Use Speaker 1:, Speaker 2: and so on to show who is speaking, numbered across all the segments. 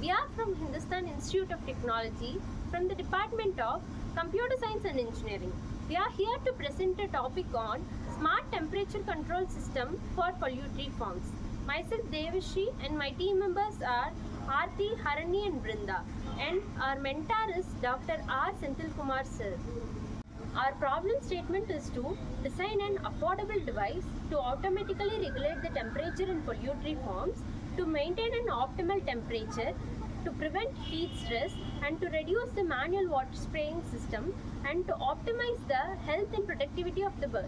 Speaker 1: We are from Hindustan Institute of Technology from the Department of Computer Science and Engineering. We are here to present a topic on smart temperature control system for poultry farms. Myself Devashi and my team members are Aarti, Harani and Brinda, and our mentor is Dr. R. Senthil Kumar sir. Our problem statement is to design an affordable device to automatically regulate the temperature in poultry farms, to maintain an optimal temperature, to prevent heat stress, and to reduce the manual water spraying system, and to optimize the health and productivity of the bird.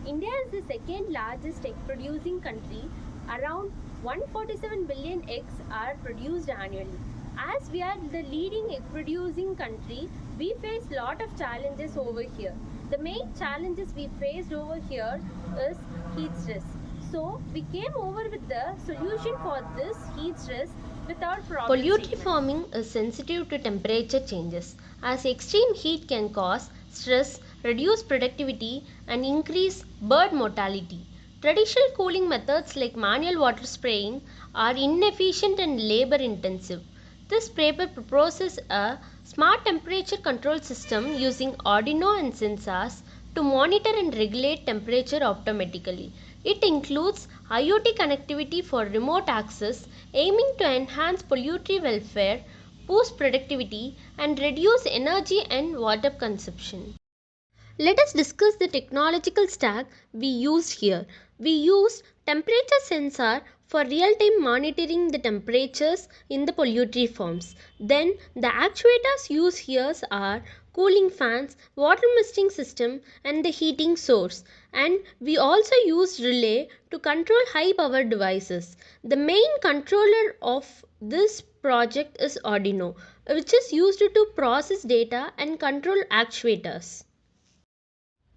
Speaker 1: India is the second largest egg producing country. Around 147 billion eggs are produced annually. As we are the leading egg producing country, we face lot of challenges over here. The main challenges we faced over here is heat stress. So we came over with the solution for this heat stress without problem.
Speaker 2: Poultry farming is sensitive to temperature changes, as extreme heat can cause stress, reduce productivity, and increase bird mortality. Traditional cooling methods like manual water spraying are inefficient and labor intensive. This paper proposes a smart temperature control system using Arduino and sensors to monitor and regulate temperature automatically. It includes IoT connectivity for remote access, aiming to enhance poultry welfare, boost productivity, and reduce energy and water consumption. Let us discuss the technological stack we used here. We used temperature sensor for real-time monitoring the temperatures in the poultry farms. Then the actuators used here are cooling fans, water misting system and the heating source. And we also used relay to control high power devices. The main controller of this project is Arduino, which is used to process data and control actuators.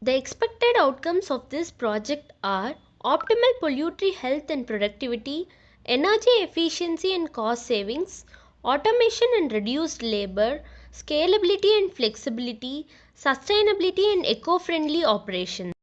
Speaker 2: The expected outcomes of this project are optimal poultry health and productivity, energy efficiency and cost savings, automation and reduced labor, scalability and flexibility, sustainability and eco-friendly operations.